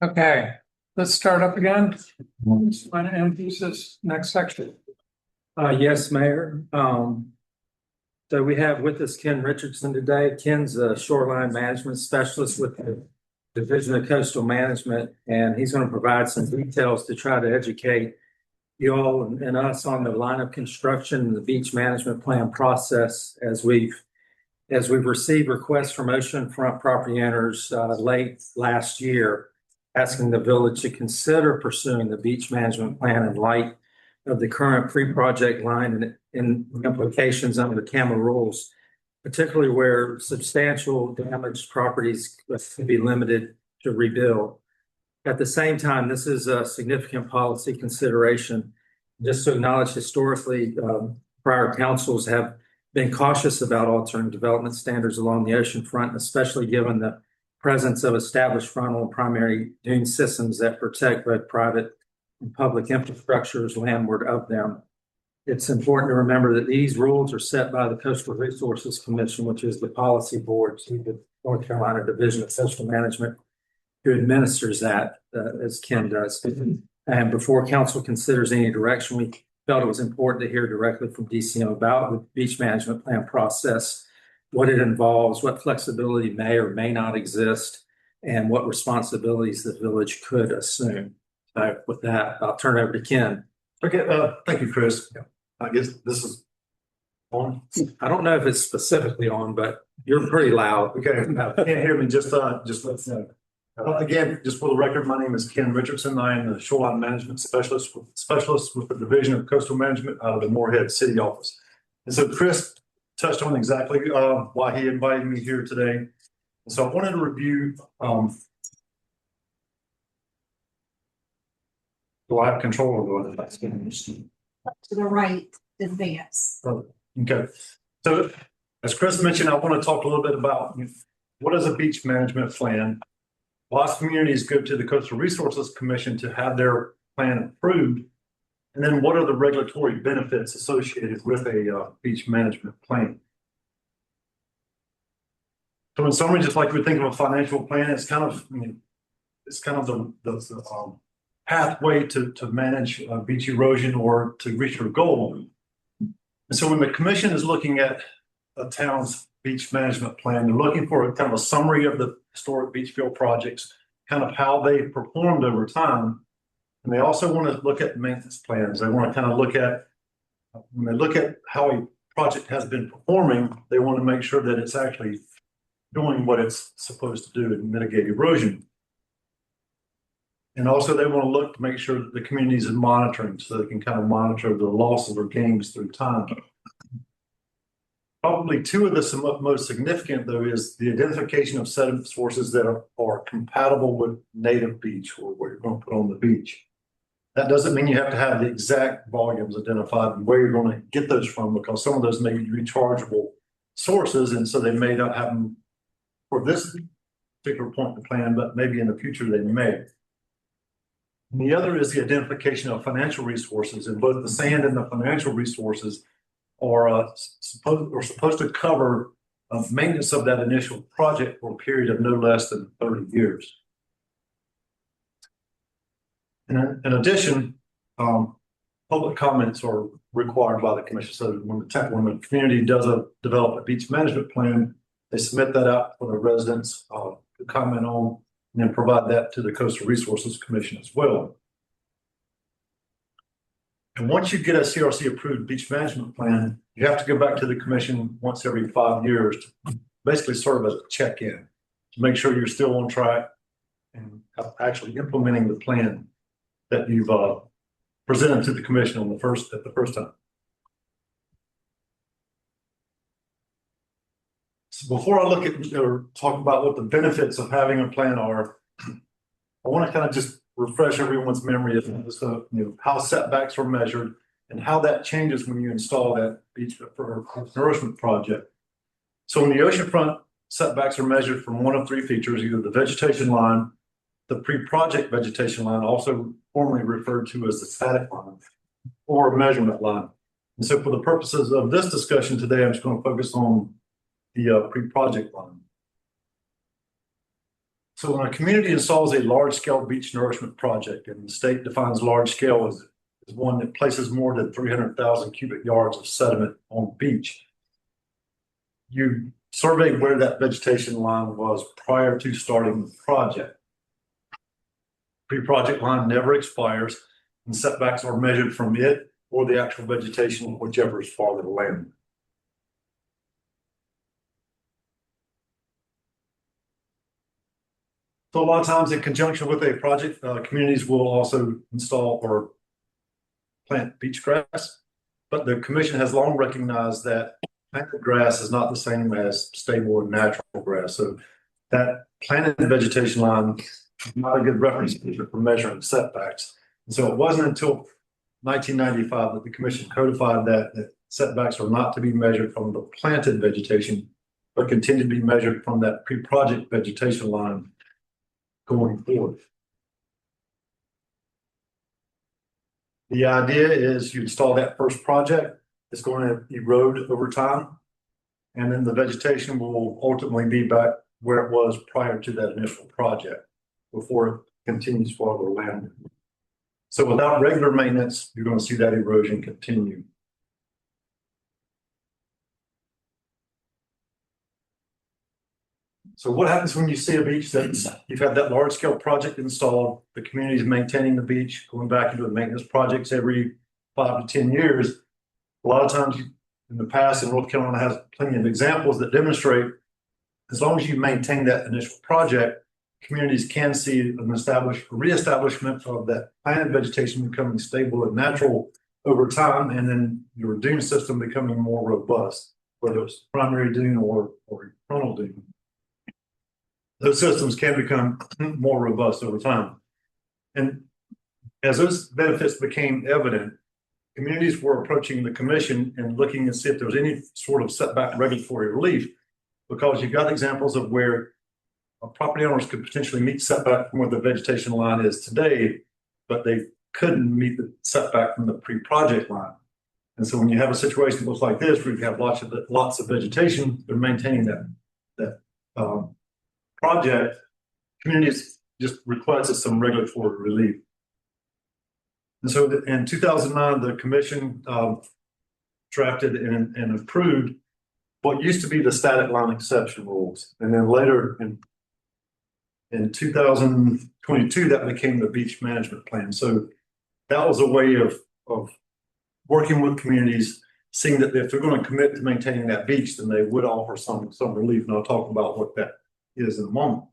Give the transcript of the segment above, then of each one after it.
Okay, let's start up again. Want to introduce this next section? Yes, Mayor. So we have with us Ken Richardson today. Ken's a shoreline management specialist with the Division of Coastal Management, and he's going to provide some details to try to educate you all and us on the line of construction and the beach management plan process as we've received requests from oceanfront property owners late last year, asking the village to consider pursuing the beach management plan in light of the current pre-project line and implications under the CAMA rules, particularly where substantial damaged properties could be limited to rebuild. At the same time, this is a significant policy consideration. Just to acknowledge, historically, prior councils have been cautious about altering development standards along the ocean front, especially given the presence of established frontal and primary dune systems that protect both private and public infrastructures landward of them. It's important to remember that these rules are set by the Coastal Resources Commission, which is the policy board to the North Carolina Division of Coastal Management, who administers that, as Ken does. And before council considers any direction, we felt it was important to hear directly from DCM about the beach management plan process, what it involves, what flexibility may or may not exist, and what responsibilities the village could assume. So with that, I'll turn it over to Ken. Okay, thank you, Chris. I guess this is on. I don't know if it's specifically on, but you're pretty loud. Okay, can't hear me. Just let's know. Again, just for the record, my name is Ken Richardson. I am the shoreline management specialist with the Division of Coastal Management out of the Morehead City office. And so Chris touched on exactly why he invited me here today. And so I wanted to review. Do I have control over the to the right advance? Okay. So as Chris mentioned, I want to talk a little bit about what is a beach management plan. Lots of communities go to the Coastal Resources Commission to have their plan approved. And then what are the regulatory benefits associated with a beach management plan? So in summary, just like we think of a financial plan, it's kind of, the pathway to manage beach erosion or to reach your goal. And so when the commission is looking at a town's beach management plan, they're looking for a kind of a summary of the historic beach field projects, kind of how they performed over time. And they also want to look at maintenance plans. They want to kind of look at, when they look at how a project has been performing, they want to make sure that it's actually doing what it's supposed to do and mitigate erosion. And also they want to look to make sure that the communities are monitoring so they can kind of monitor the losses or gains through time. Probably two of the most significant, though, is the identification of sediment sources that are compatible with native beach or what you're going to put on the beach. That doesn't mean you have to have the exact volumes identified and where you're going to get those from, because some of those may be rechargeable sources, and so they may not have them for this particular point in the plan, but maybe in the future they may. And the other is the identification of financial resources, and both the sand and the financial resources are supposed to cover maintenance of that initial project for a period of no less than 30 years. And in addition, public comments are required by the commission. So when the community does develop a beach management plan, they submit that out for the residents to comment on, and then provide that to the Coastal Resources Commission as well. And once you get a CRC approved beach management plan, you have to go back to the commission once every 5 years to basically serve as a check-in to make sure you're still on track and actually implementing the plan that you've presented to the commission at the first time. So before I look at or talk about what the benefits of having a plan are, I want to kind of just refresh everyone's memory of how setbacks are measured and how that changes when you install that beach nourishment project. So in the oceanfront, setbacks are measured from one of three features: either the vegetation line, the pre-project vegetation line, also formerly referred to as the static line, or a measurement line. And so for the purposes of this discussion today, I'm just going to focus on the pre-project line. So when a community installs a large-scale beach nourishment project, and the state defines large scale as one that places more than 300,000 cubic yards of sediment on the beach, you survey where that vegetation line was prior to starting the project. Pre-project line never expires, and setbacks are measured from it or the actual vegetation, whichever is farther to land. So a lot of times in conjunction with a project, communities will also install or plant beach grass. But the commission has long recognized that planted grass is not the same as stable and natural grass. So that planted vegetation line is not a good reference for measuring setbacks. And so it wasn't until 1995 that the commission codified that setbacks are not to be measured from the planted vegetation, but continue to be measured from that pre-project vegetation line going forward. The idea is you install that first project, it's going to erode over time, and then the vegetation will ultimately be back where it was prior to that initial project before it continues farther land. So without regular maintenance, you're going to see that erosion continue. So what happens when you see a beach that's, you've had that large scale project installed, the community is maintaining the beach, going back into the maintenance projects every 5 to 10 years. A lot of times in the past, and North Carolina has plenty of examples that demonstrate, as long as you maintain that initial project, communities can see an reestablishment of that planted vegetation becoming stable and natural over time, and then your dune system becoming more robust, whether it's primary dune or frontal dune. Those systems can become more robust over time. And as those benefits became evident, communities were approaching the commission and looking to see if there was any sort of setback regulatory relief, because you've got examples of where property owners could potentially meet setback from where the vegetation line is today, but they couldn't meet the setback from the pre-project line. And so when you have a situation that looks like this, where you have lots of vegetation, they're maintaining that project, communities just requested some regulatory relief. And so in 2009, the commission drafted and approved what used to be the static line exception rules. And then later in 2022, that became the beach management plan. So that was a way of working with communities, seeing that if they're going to commit to maintaining that beach, then they would offer some relief. And I'll talk about what that is in a moment.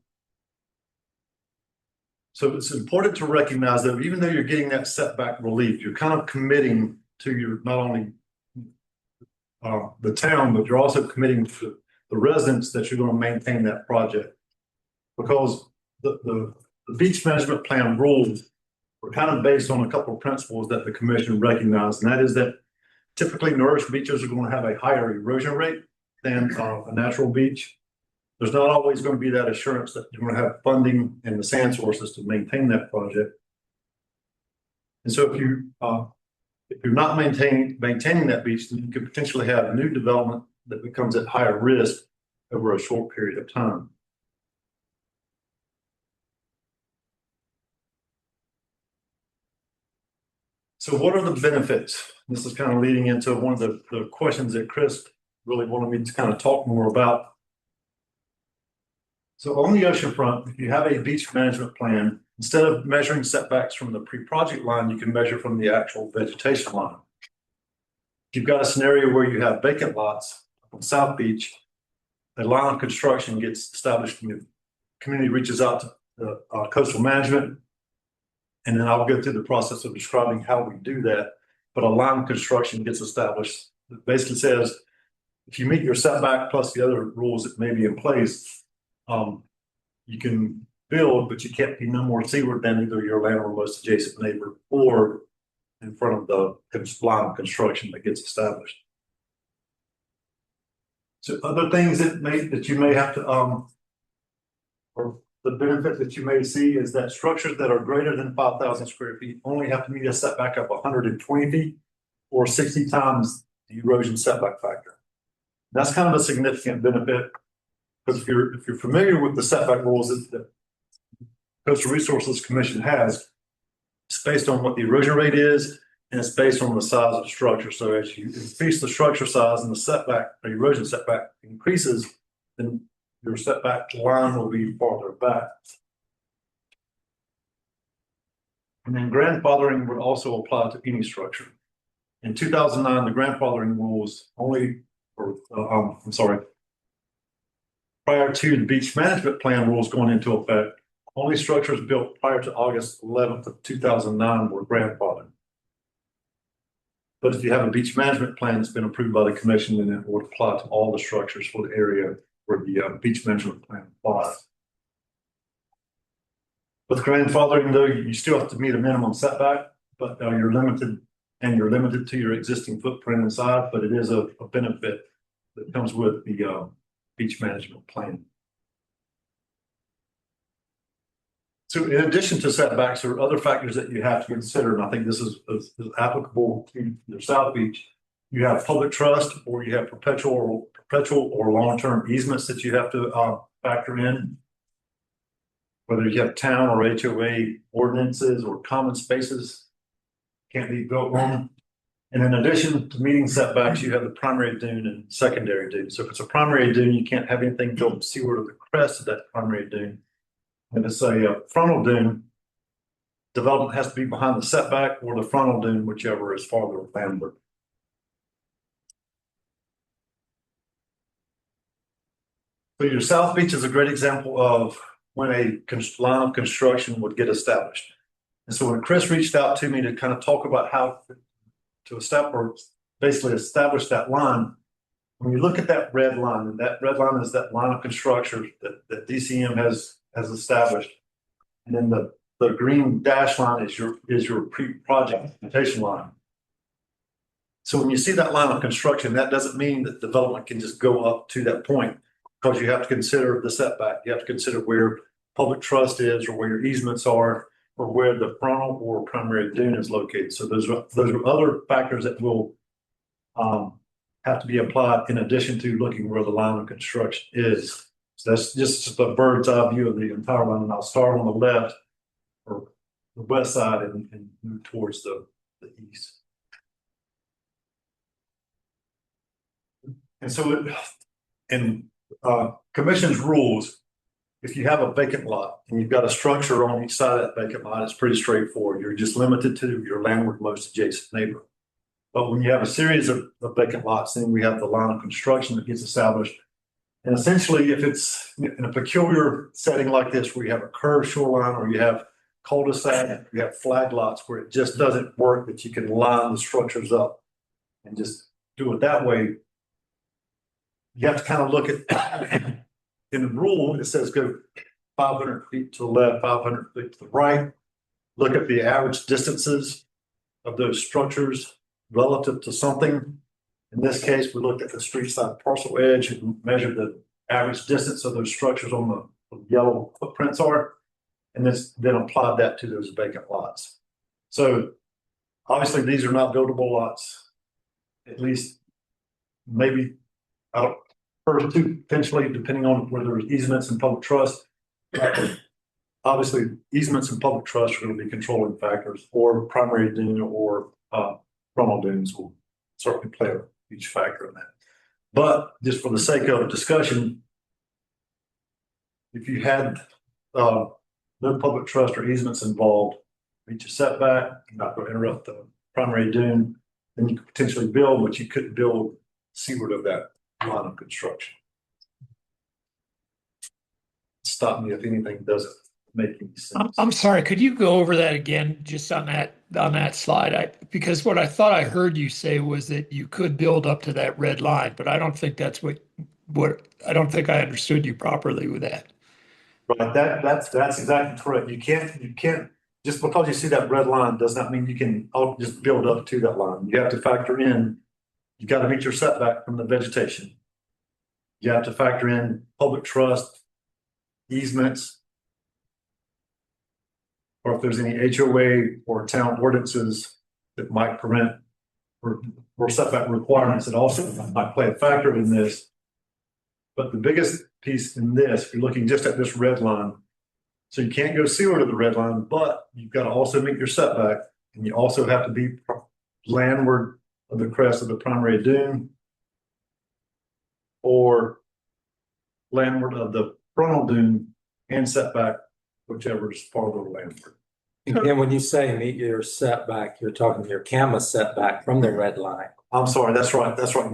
So it's important to recognize that even though you're getting that setback relief, you're kind of committing to your, not only the town, but you're also committing to the residents that you're going to maintain that project. Because the beach management plan rules were kind of based on a couple of principles that the commission recognized, and that is that typically nourished beaches are going to have a higher erosion rate than a natural beach. There's not always going to be that assurance that you're going to have funding and the sand sources to maintain that project. And so if you're not maintaining that beach, then you could potentially have new development that becomes at higher risk over a short period of time. So what are the benefits? This is kind of leading into one of the questions that Chris really wanted me to kind of talk more about. So on the oceanfront, if you have a beach management plan, instead of measuring setbacks from the pre-project line, you can measure from the actual vegetation line. If you've got a scenario where you have vacant lots on South Beach, a line of construction gets established and the community reaches out to the coastal management. And then I'll go through the process of describing how we do that. But a line of construction gets established. It basically says, if you meet your setback plus the other rules that may be in place, you can build, but you can't be no more seaward than either your land or most adjacent neighbor or in front of the line of construction that gets established. So other things that you may have to, or the benefit that you may see is that structures that are greater than 5,000 square feet only have to meet a setback of 120 feet or 60 times the erosion setback factor. That's kind of a significant benefit, because if you're familiar with the setback rules, Coastal Resources Commission has. It's based on what the erosion rate is, and it's based on the size of the structure. So as you increase the structure size and the setback, the erosion setback increases, then your setback line will be farther back. And then grandfathering would also apply to any structure. In 2009, the grandfathering rules only, prior to the beach management plan rules going into effect, only structures built prior to August 11th of 2009 were grandfathered. But if you have a beach management plan that's been approved by the commission, then it would apply to all the structures for the area where the beach management plan applies. With grandfathering, though, you still have to meet a minimum setback, but you're limited to your existing footprint inside, but it is a benefit that comes with the beach management plan. So in addition to setbacks, there are other factors that you have to consider, and I think this is applicable to the South Beach. You have public trust, or you have perpetual or long-term easements that you have to factor in. Whether you have town or HOA ordinances or common spaces can't be built on. And in addition to meeting setbacks, you have the primary dune and secondary dune. So if it's a primary dune, you can't have anything built seaward of the crest of that primary dune. If it's a frontal dune, development has to be behind the setback or the frontal dune, whichever is farther landward. So your South Beach is a great example of when a line of construction would get established. And so when Chris reached out to me to kind of talk about how to establish that line, when you look at that red line, and that red line is that line of construction that DCM has established. And then the green dash line is your pre-project implementation line. So when you see that line of construction, that doesn't mean that development can just go up to that point, because you have to consider the setback. You have to consider where public trust is, or where your easements are, or where the frontal or primary dune is located. So those are other factors that will have to be applied in addition to looking where the line of construction is. So that's just a bird's eye view of the entire line. And I'll start on the left or the west side and move towards the east. And so in commission's rules, if you have a vacant lot and you've got a structure on each side of that vacant lot, it's pretty straightforward. You're just limited to your landward most adjacent neighbor. But when you have a series of vacant lots, then we have the line of construction that gets established. And essentially, if it's in a peculiar setting like this, where you have a curved shoreline, or you have cul-de-sac, you have flag lots where it just doesn't work, that you can line the structures up and just do it that way, you have to kind of look at, in the rule, it says go 500 feet to the left, 500 feet to the right. Look at the average distances of those structures relative to something. In this case, we looked at the street side parcel edge and measured the average distance of those structures on the yellow footprints are, and then applied that to those vacant lots. So obviously these are not buildable lots, at least maybe first two potentially, depending on whether there's easements and public trust. Obviously easements and public trust are going to be controlling factors, or primary dune or frontal dunes will certainly play a huge factor in that. But just for the sake of discussion, if you had no public trust or easements involved, reach a setback, you're not going to interrupt the primary dune, then you could potentially build, but you couldn't build seaward of that line of construction. Stop me if anything doesn't make any sense. I'm sorry, could you go over that again, just on that slide? Because what I thought I heard you say was that you could build up to that red line, but I don't think that's what I don't think I understood you properly with that. Right, that's exactly correct. You can't just because you see that red line does not mean you can just build up to that line. You have to factor in, you got to meet your setback from the vegetation. You have to factor in public trust, easements, or if there's any HOA or town ordinances that might prevent or setback requirements that also might play a factor in this. But the biggest piece in this, if you're looking just at this red line, So you can't go seaward of the red line, but you've got to also meet your setback, and you also have to be landward of the crest of the primary dune or landward of the frontal dune and setback, whichever is farther landward. And when you say meet your setback, you're talking your camera setback from the red line. I'm sorry, that's right, that's right.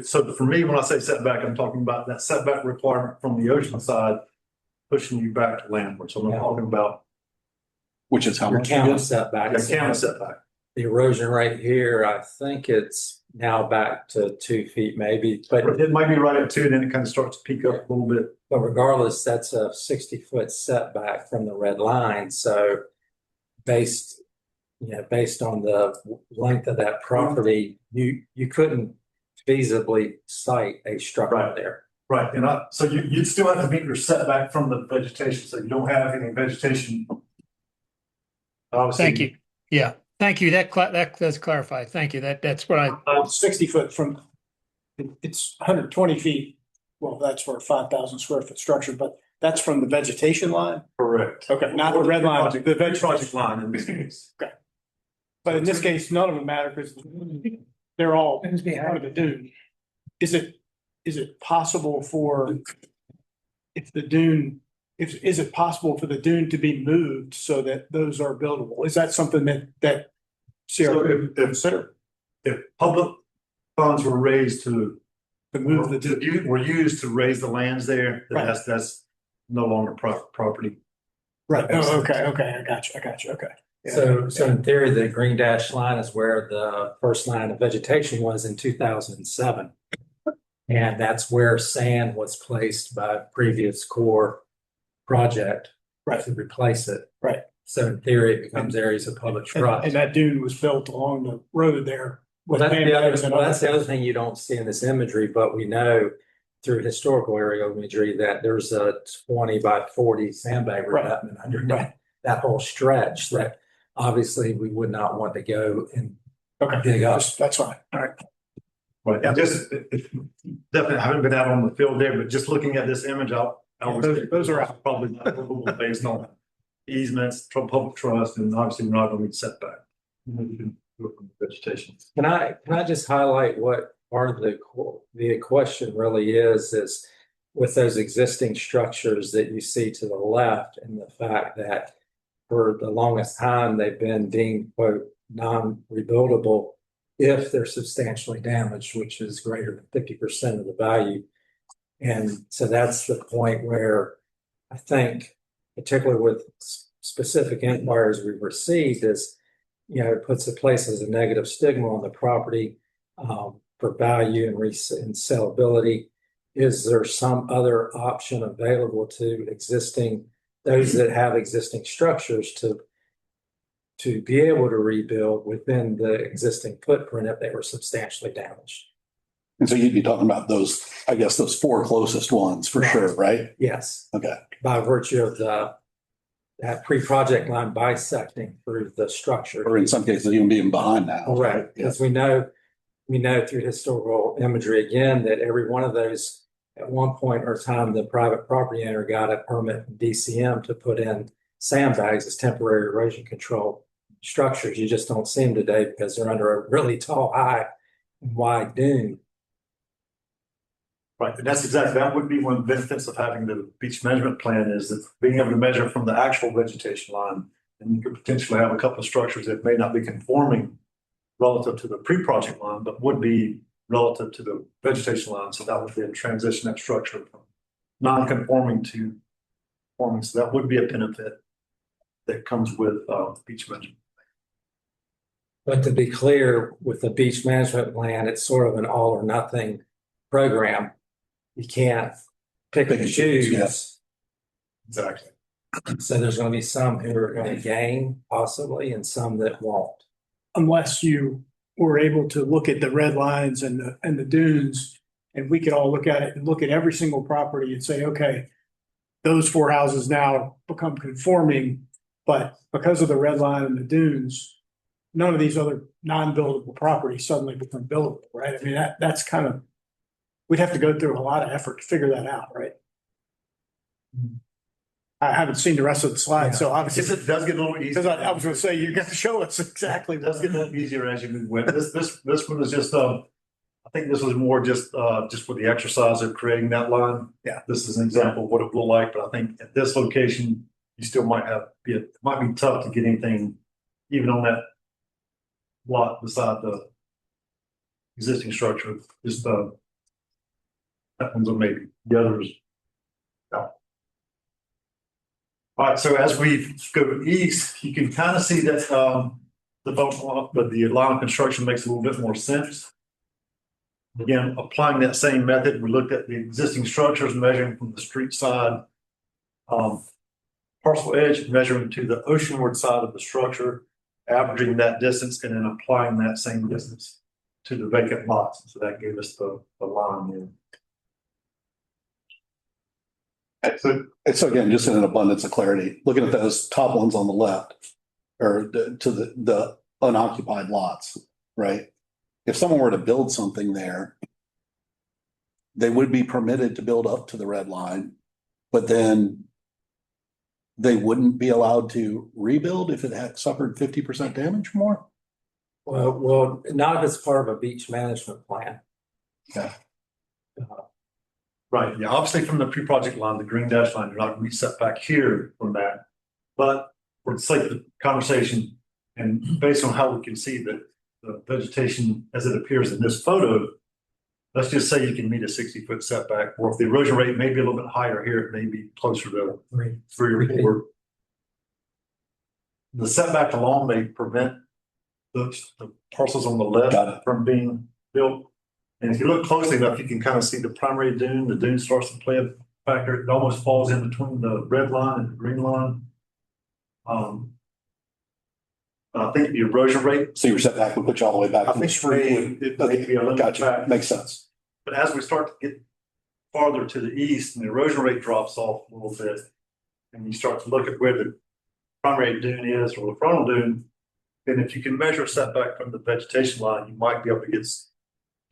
So for me, when I say setback, I'm talking about that setback requirement from the ocean side, pushing you back to landward. So I'm Yeah. talking about Which is how Your much? camera setback. the camera setback. The erosion right here, I think it's now back to 2 feet maybe, but It might be right at two, then it kind of starts to peak up a little bit. but regardless, that's a 60-foot setback from the red line. So based on the length of that property, you couldn't feasibly site a structure Right. there. Right, and so you'd still have to meet your setback from the vegetation, so you don't have any vegetation. Obviously. Thank you. Yeah, thank you. That does clarify. Thank you. That's what I, 60 foot from, it's 120 feet. Well, that's for a 5,000 square foot structure, but that's from the vegetation line. Correct. Okay, not the red line, the Project vegetation. line in this case. But in this case, none of them matter because they're all part of the dune. Is it possible for if the dune, is it possible for the dune to be moved so that those are buildable? Is that something that So CR if consider if public funds were raised to to move the dune? were used to raise the lands there, then Right. that's no longer property. Right, oh, okay, I got you, okay. So in theory, the green dashed line is where the first line of vegetation was in 2007. And that's where sand was placed by previous Corps project. Right. To replace it. Right. So in theory, it becomes areas of public trust. And that dune was built along the road there. Well, with sandbags and that's the other- other thing you don't see in this imagery, but we know through historical aerial imagery that there's a 20 by 40 sandbag Right. revetment under Right. that whole stretch that obviously we would not want to go and Okay, dig up. that's fine, all right. Right, and definitely, I haven't been out on the field there, but just looking at this image, I was. Those are out. Probably not livable based on easements, public trust, and obviously we're not gonna meet setback. Vegetation. Can I just highlight what part of the question really is with those existing structures that you see to the left and the fact that for the longest time, they've been deemed quote non-rebuildable if they're substantially damaged, which is greater than 50% of the value. And so that's the point where I think, particularly with specific inquiries we've received, is it puts it places a negative stigma on the property for value and sellability. Is there some other option available to those that have existing structures to be able to rebuild within the existing footprint if they were substantially damaged? And so you'd be talking about those, I guess, those 4 closest ones for sure, right? Yes. Okay. By virtue of that pre-project line bisecting through the structure. Or in some cases, even being behind now. Correct, because we know through historical imagery again that every one of those at one point or time the private property owner got a permit from DCM to put in sandbags as temporary erosion control structures. You just don't see them today because they're under a really tall, high, and wide dune. Right, and that would be one of the benefits of having the beach management plan is that being able to measure from the actual vegetation line. And you could potentially have a couple of structures that may not be conforming relative to the pre-project line, but would be relative to the vegetation line. So that would be a transition that structure from non-conforming to conforming. So that would be a benefit that comes with beach management. But to be clear, with the beach management plan, it's sort of an all or nothing program. You can't pick and choose. Yes. Exactly. So there's going to be some who are going to gain possibly and some that won't. Unless you were able to look at the red lines and the dunes, and we could all look at it and look at every single property and say, okay, those 4 houses now become conforming, but because of the red line and the dunes, none of these other non-buildable properties suddenly become buildable, right? I mean, that's kind of, we'd have to go through a lot of effort to figure that out, right? I haven't seen the rest of the slides, so obviously, It does get a little easier. because I was gonna say, you're gonna show us exactly. It does get a little easier as you move with. This one is just, I think this was more just for the exercise of creating that line. Yeah. This is an example of what it will like, but I think at this location, you still might it might be tough to get anything even on that lot beside the existing structure. Just, that one's a maybe, the others. No. All right, so as we go east, you can kind of see that, but the line of construction makes a little bit more sense. Again, applying that same method, we looked at the existing structures, measuring from the street side, parcel edge, measuring to the oceanward side of the structure, averaging that distance, and then applying that same distance to the vacant lots. So that gave us the line there. So again, just in an abundance of clarity, looking at those top ones on the left, or to the unoccupied lots, right? If someone were to build something there, they would be permitted to build up to the red line, but then they wouldn't be allowed to rebuild if it had suffered 50% damage or more? Well, not if it's part of a beach management plan. Yeah. Right, yeah, obviously from the pre-project line, the green dash line, you're not gonna be set back here from that. But for the sake of the conversation, and based on how we can see that the vegetation as it appears in this photo, let's just say you can meet a 60-foot setback, or if the erosion rate may be a little bit higher here, it may be closer to 3 or 4. The setback alone may prevent the parcels on the left from being built. And if you look closely enough, you can kind of see the primary dune. The dune starts to play a factor. It almost falls in between the red line and the green line. I think the erosion rate. So your setback would put you all the way back. I think it may be a little Gotcha. back. Makes sense. But as we start to get farther to the east and the erosion rate drops off a little bit, and you start to look at where the primary dune is or the frontal dune, then if you can measure setback from the vegetation line, you might be able to get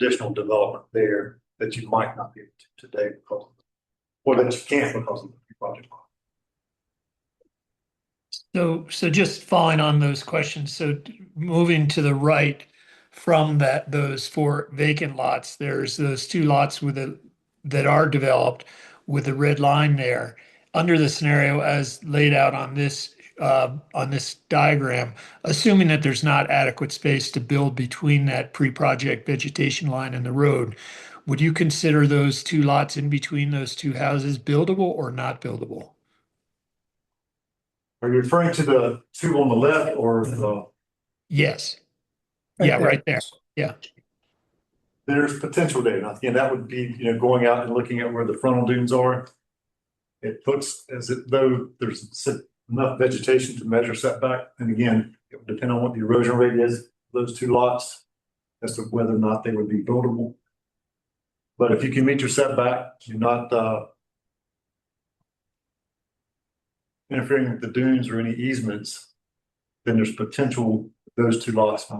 additional development there that you might not be able to today because of, or that you can't because of the project line. So just following on those questions, so moving to the right from those 4 vacant lots, there's those 2 lots that are developed with the red line there. Under the scenario as laid out on this diagram, assuming that there's not adequate space to build between that pre-project vegetation line and the road, would you consider those 2 lots in between those 2 houses buildable or not buildable? Are you referring to the 2 on the left or the? Yes. Yeah, right there. Yeah. There's potential there. Now, again, that would be, going out and looking at where the frontal dunes are. It looks as though there's enough vegetation to measure setback. And again, it would depend on what the erosion rate is, those 2 lots, as to whether or not they would be buildable. But if you can meet your setback, you're not interfering with the dunes or any easements, then there's potential those 2 lots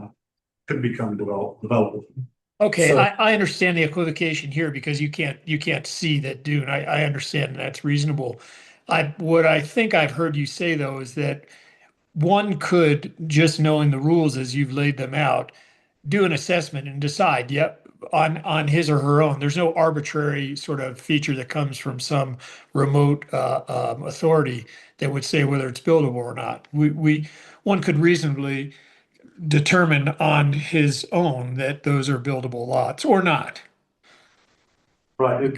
could become developable. Okay, So- I understand the equivocation here because you can't see that dune. I understand that's reasonable. What I think I've heard you say though is that one could, just knowing the rules as you've laid them out, do an assessment and decide, yep, on his or her own. There's no arbitrary sort of feature that comes from some remote authority that would say whether it's buildable or not. One could reasonably determine on his own that those are buildable lots or not. Right.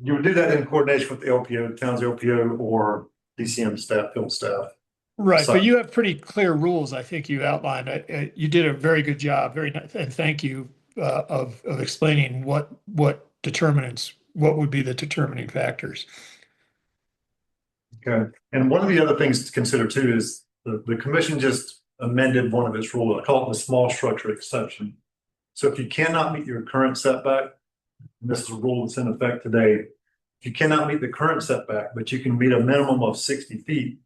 You would do that in coordination with the LPO, town's LPO, or DCM staff, field staff. Right, So- but you have pretty clear rules. I think you outlined. You did a very good job. Very nice, and thank you of explaining what determinants, what would be the determining factors. Okay. And one of the other things to consider too is the commission just amended one of its rules. I call it the small structure exception. So if you cannot meet your current setback, and this is a rule that's in effect today, if you cannot meet the current setback, but you can meet a minimum of 60 feet,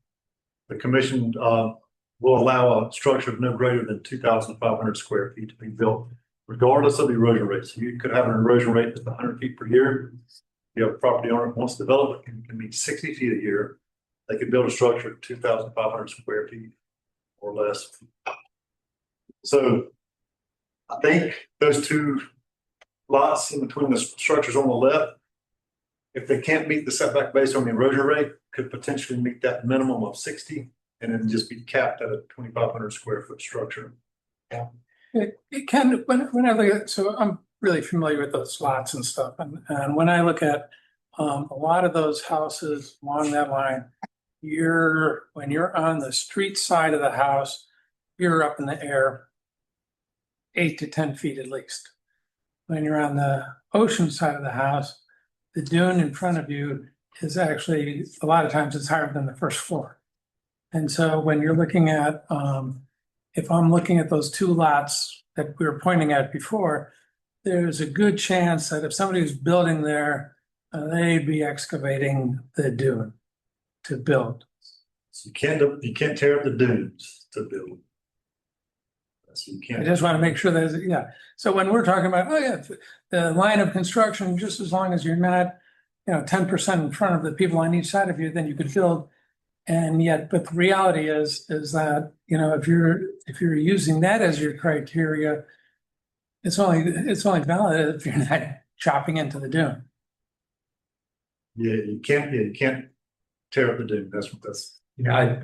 the commission will allow a structure of no greater than 2,500 square feet to be built, regardless of the erosion rate. So you could have an erosion rate that's 100 feet per year. You have a property owner that wants to develop it and can meet 60 feet a year. they could build a structure of 2,500 square feet or less. So I think those two lots in between the structures on the left, if they can't meet the setback based on the erosion rate, could potentially meet that minimum of 60 and then just be capped at a 2,500 square foot structure. It can, when I look at, so I'm really familiar with those lots and stuff, and when I look at a lot of those houses along that line, when you're on the street side of the house, you're up in the air 8 to 10 feet at least. When you're on the ocean side of the house, the dune in front of you is actually, a lot of times it's higher than the first floor. And so when you're looking at, if I'm looking at those two lots that we were pointing at before, there's a good chance that if somebody's building there, they'd be excavating the dune to build. So you can't tear up the dunes to build. So you I can't. just want to make sure that, yeah. So when we're talking about, oh yeah, the line of construction, just as long as you're not, 10% in front of the people on each side of you, then you could build. And yet, but the reality is that, if you're using that as your criteria, it's only valid if you're not chopping into the dune. Yeah, you can't tear up the dune. That's what that's.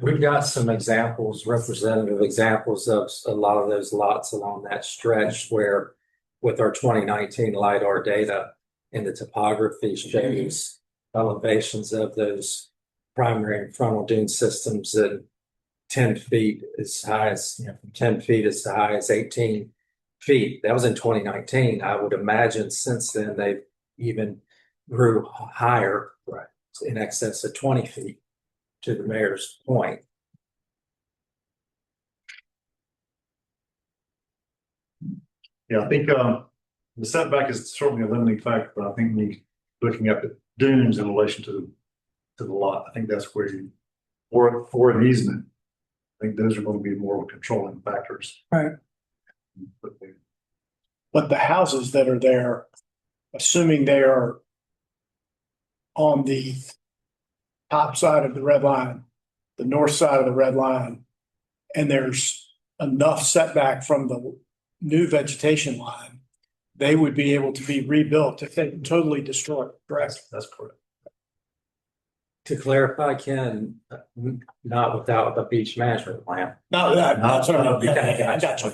We've got some examples, representative examples of a lot of those lots along that stretch where with our 2019 LiDAR data and the topography shows elevations of those primary and frontal dune systems at 10 feet as high as, from 10 feet as high as 18 feet. That was in 2019. I would imagine since then they've even grew higher, right, in excess of 20 feet. To the mayor's point. Yeah, I think the setback is certainly a limiting factor, but I think looking at the dunes in relation to the lot, I think that's where or an easement. I think those are going to be more controlling factors. Right. But the houses that are there, assuming they are on the top side of the red line, the north side of the red line, and there's enough setback from the new vegetation line, they would be able to be rebuilt if they totally destroyed, correct? That's correct. To clarify, Ken, not without the beach management plan. Not that, that's what I mean. Okay. Yeah, I got you.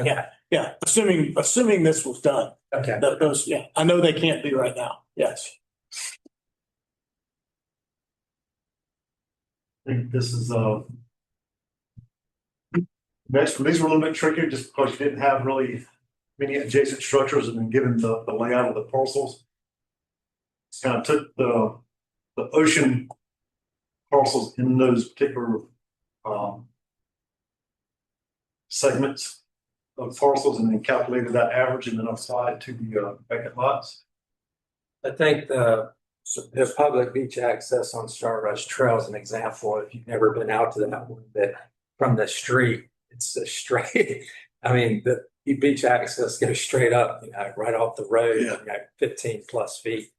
Yeah. Assuming this was done. Okay. Those, yeah, I know they can't be right now. Yes. I think this is next one. These were a little bit trickier just because you didn't have really many adjacent structures, and then given the layout of the parcels, it's kind of took the ocean parcels in those particular segments of parcels and then calculated that average and then applied to the vacant lots. I think the public beach access on Star Rush Trail is an example. If you've never been out to that one, that from the street, it's a straight. I mean, the beach access goes straight up, right off the road, 15 plus feet.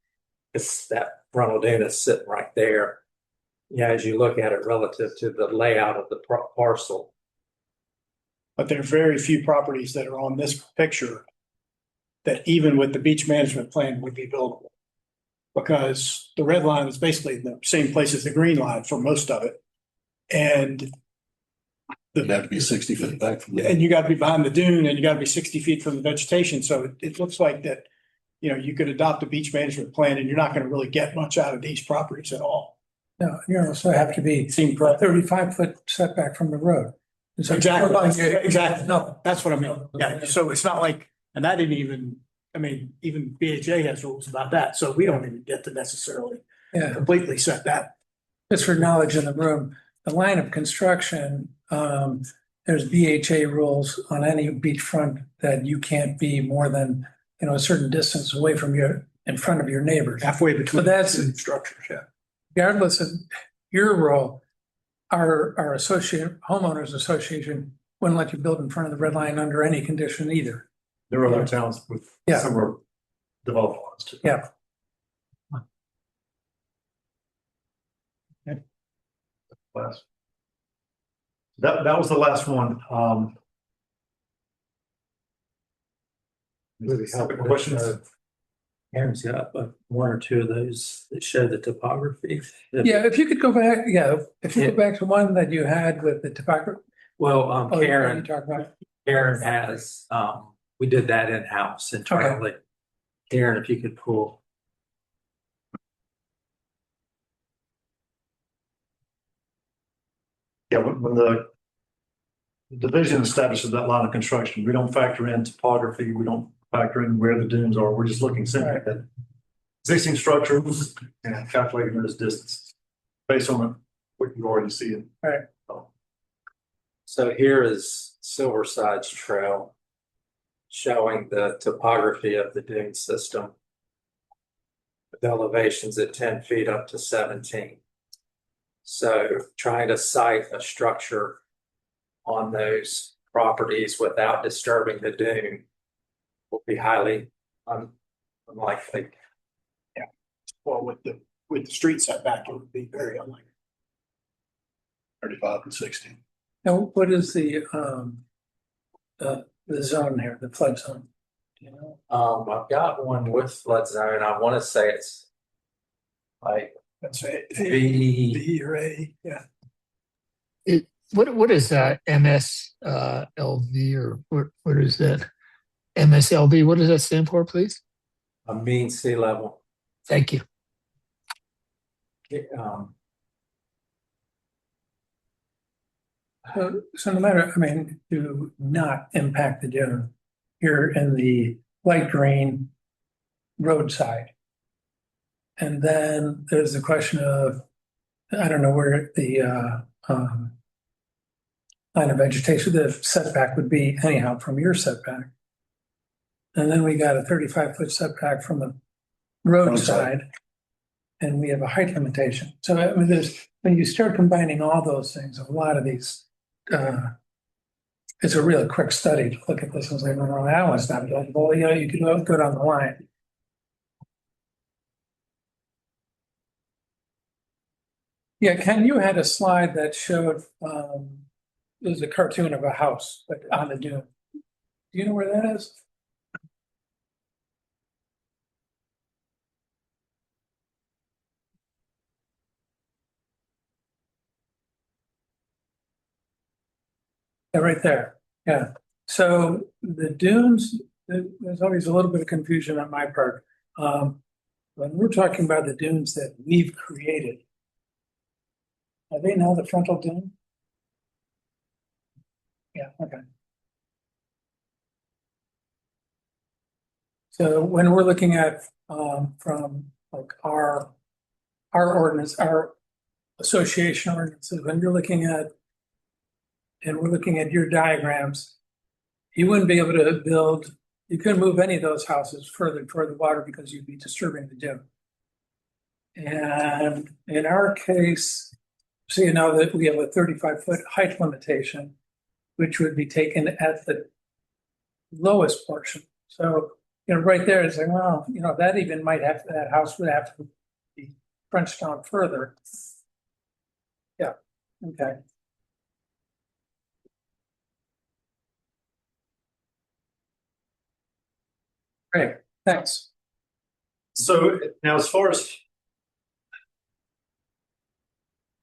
It's that frontal dune is sitting right there. As you look at it relative to the layout of the parcel. But there are very few properties that are on this picture that even with the beach management plan would be buildable. Because the red line is basically the same place as the green line for most of it. And It'd have to be 60 feet back from and you got to be behind the dune and you got to be 60 feet from the vegetation. So it looks like that, you could adopt a beach management plan and you're not going to really get much out of these properties at all. No, you also have to be 35-foot setback from the road. So Exactly. No, that's what I mean. Yeah. So it's not like, and that didn't even, even BHA has rules about that. So we don't even get to necessarily completely set that. Just for knowledge in the room, the line of construction, there's BHA rules on any beachfront that you can't be more than, a certain distance away from in front of your neighbors. Halfway between. So that's structures, yeah. Regardless of your role, our homeowners association wouldn't let you build in front of the red line under any condition either. There are other towns with similar developed lots too. Yeah. Last. That was the last one. Really helpful. Questions? Aaron's got one or two of those that show the topography. Yeah, if you could go back, if you go back to one that you had with the topography. Well, Oh, you Karen, talk about, Karen has, we did that in-house internally. Karen, if you could pull. Yeah, when the division establishes that line of construction, we don't factor in topography, we don't factor in where the dunes are, we're just looking simply Right. at existing structures and calculating those distances based on what you already see. Right. So here is Silverside's trail showing the topography of the dune system. With elevations at 10 feet up to 17. So trying to site a structure on those properties without disturbing the dune will be highly unlikely. Well, with the street setback, it would be very unlikely. 35 and 60. now what is the zone here, the flood zone? Do you know? I've got one with flood zone. I want to say it's like That's it. B. B or A, yeah. What is MS LV or what is that? MSLV, what does that stand for, please? A mean sea level. Thank you. So no matter, I mean, to not impact the dune, you're in the light green roadside. And then there's the question of, I don't know where the line of vegetation, the setback would be anyhow from your setback. And then we got a 35-foot setback from the roadside. And we have a height limitation. So I mean, when you start combining all those things, a lot of these, it's a really quick study to look at this and say, well, that one's not buildable. You know, you can go down the line. Yeah, Ken, you had a slide that showed, there's a cartoon of a house like on the dune. Do you know where that is? Yeah, right there. Yeah. So the dunes, there's always a little bit of confusion on my part. When we're talking about the dunes that we've created, are they now the frontal dune? Yeah, okay. So when we're looking at from like our ordinance, our association ordinances, when you're looking at and we're looking at your diagrams, you wouldn't be able to build, you couldn't move any of those houses further toward the water because you'd be disturbing the dune. And in our case, so you know that we have a 35-foot height limitation, which would be taken at the lowest portion. So, you know, right there, it's like, well, you know, that even might have, that house would have to be crunched down further. Yeah, okay. Great, thanks. So now, as far as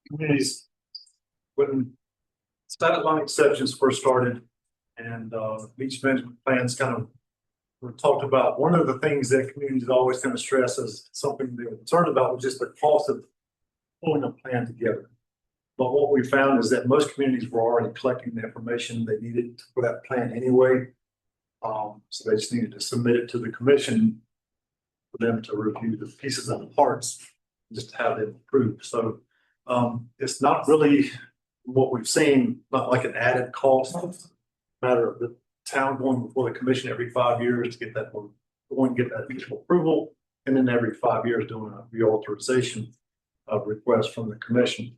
communities, when static line exceptions first started and beach management plans kind of were talked about, one of the things that communities always kind of stress as something they were concerned about was just the cost of pulling a plan together. But what we found is that most communities were already collecting the information they needed for that plan anyway. So they just needed to submit it to the commission for them to review the pieces and the parts, just to have them approved. So it's not really what we've seen, not like an added cost. Matter of the town going before the commission every 5 years to get that one, going to get that initial approval, and then every 5 years doing a reauthorization of requests from the commission.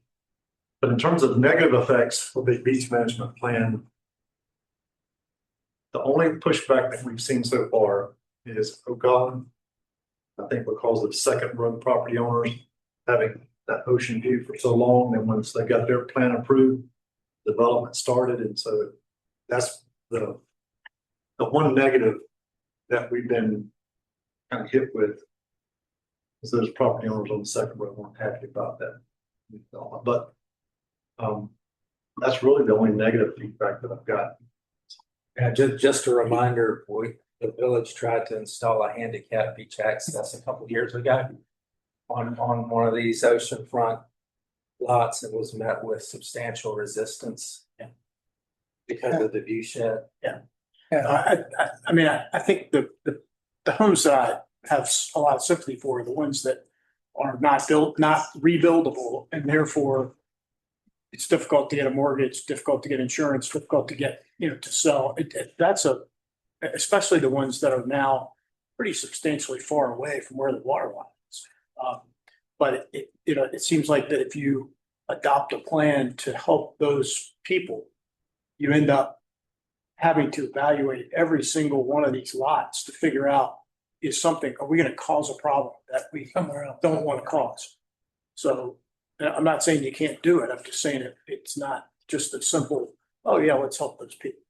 But in terms of negative effects of the beach management plan, the only pushback that we've seen so far is, oh God, I think because of second row property owners having that ocean view for so long, and once they got their plan approved, development started, and so that's the one negative that we've been kind of hit with. Is those property owners on the second row weren't happy about that. But that's really the only negative feedback that I've got. Yeah, just a reminder, the village tried to install a handicap beach access a couple of years ago on one of these oceanfront lots and was met with substantial resistance. Because of the view shed. I mean, I think the homes that I have a lot of sympathy for are the ones that are not built, not rebuildable, and therefore it's difficult to get a mortgage, difficult to get insurance, difficult to get, to sell. Especially the ones that are now pretty substantially far away from where the water line is. But it seems like that if you adopt a plan to help those people, you end up having to evaluate every single one of these lots to figure out, are we going to cause a problem that we don't want to cause? So I'm not saying you can't do it. I'm just saying it's not just a simple, oh yeah, let's help those people.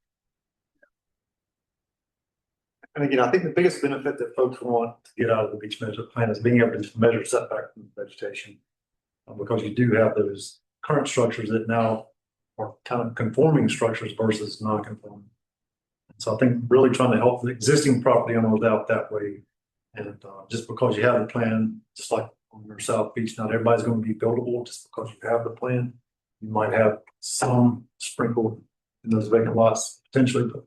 And again, I think the biggest benefit that folks want to get out of the beach management plan is being able to measure setback from vegetation. Because you do have those current structures that now are kind of conforming structures versus non-conforming. So I think really trying to help the existing property owners out that way. And just because you have the plan, just like on your South Beach, not everybody's going to be buildable just because you have the plan. You might have some sprinkled in those vacant lots potentially. But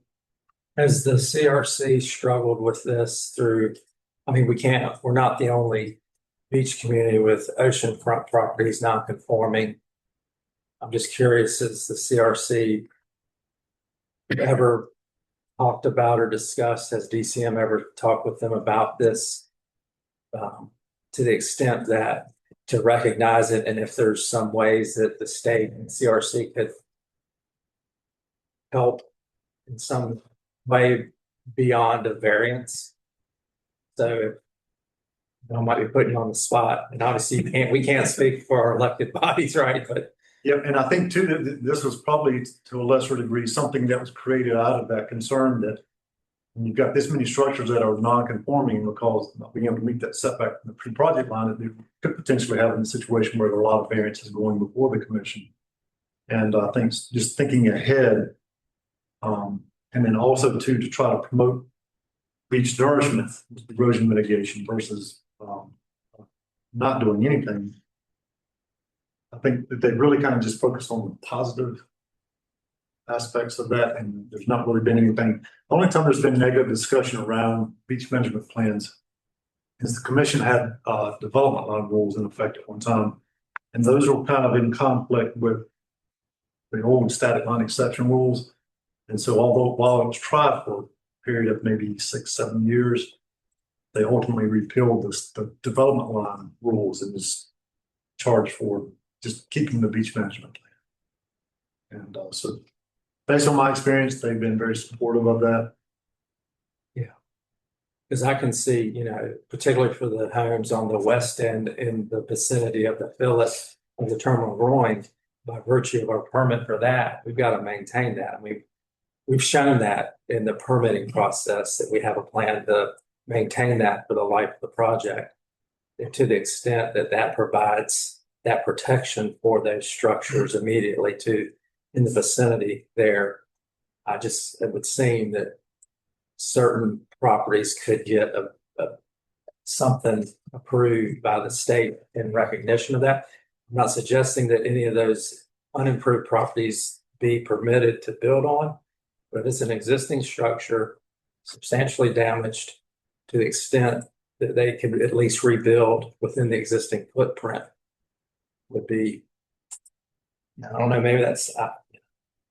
Has the CRC struggled with this we're not the only beach community with oceanfront properties non-conforming. I'm just curious, has the CRC ever talked about or discussed, has DCM ever talked with them about this to the extent that to recognize it, and if there's some ways that the state and CRC could help in some way beyond a variance? So I might be putting you on the spot, and obviously we can't speak for our elected bodies, right? But yeah, and I think too that this was probably to a lesser degree something that was created out of that concern that when you've got this many structures that are non-conforming because not being able to meet that setback from the pre-project line, that they could potentially have in a situation where there are a lot of variances going before the commission. And I think just thinking ahead, and then also too to try to promote beach nourishment, erosion mitigation versus not doing anything. I think that they really kind of just focused on the positive aspects of that, and there's not really been anything. The only time there's been negative discussion around beach management plans is the commission had development line rules in effect at one time, and those were kind of in conflict with the old static line exception rules. And so while it was tried for a period of maybe 6-7 years, they ultimately repealed the development line rules and was charged for just keeping the beach management plan. And so based on my experience, they've been very supportive of that. yeah, because I can see, particularly for the homes on the west end in the vicinity of the fillet of the terminal groin, by virtue of our permit for that, we've got to maintain that. We've shown that in the permitting process that we have a plan to maintain that for the life of the project. And to the extent that that provides that protection for those structures immediately in the vicinity there, it would seem that certain properties could get something approved by the state in recognition of that. I'm not suggesting that any of those unimproved properties be permitted to build on, but it's an existing structure, substantially damaged to the extent that they can at least rebuild within the existing footprint would be, I don't know, maybe that's.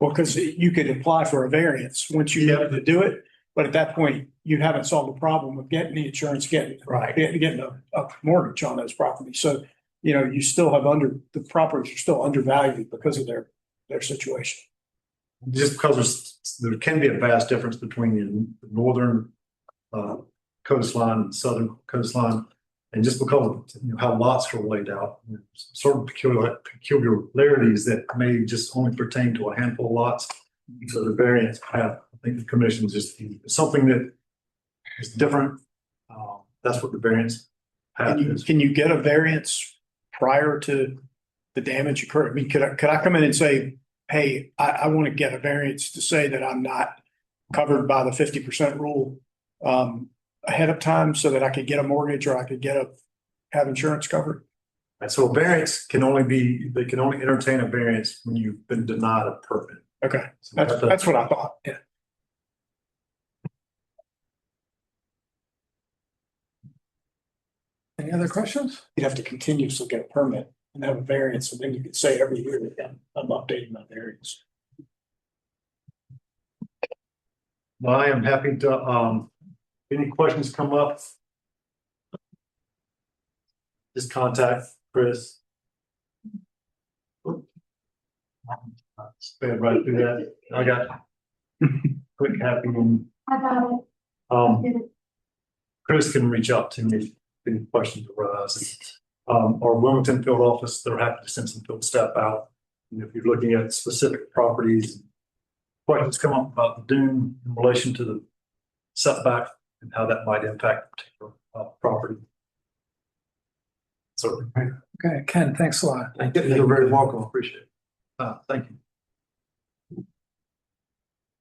Well, because you could apply for a variance once you get to do it, but at that point, you haven't solved the problem of getting the insurance, getting a mortgage on those properties. So, you still have the properties are still undervalued because of their situation. Just because there can be a vast difference between the northern coastline and southern coastline. And just because of, how lots are laid out, certain peculiarities that may just only pertain to a handful of lots. So the variance path, I think the commission is just something that is different. That's what the variance path is. Can you get a variance prior to the damage occurring? I mean, could I come in and say, hey, I want to get a variance to say that I'm not covered by the 50% rule ahead of time so that I could get a mortgage or I could have insurance covered? And so a variance they can only entertain a variance when you've been denied a permit. Okay, So that's what I thought. Yeah. Any other questions? You'd have to continuously get a permit and have a variance, and then you could say every year that I'm updating my variance. Well, I am happy to, any questions come up? Just contact Chris. Sped right through that. I got quick, happy, and I got it. um, Chris can reach out to me if any questions arise. Our Wilmington field office, they're happy to send some field staff out. And if you're looking at specific properties, questions come up about the dune in relation to the setback and how that might impact a particular property. Certainly. Okay, Ken, thanks a lot. You're very welcome. Appreciate it. Thank you.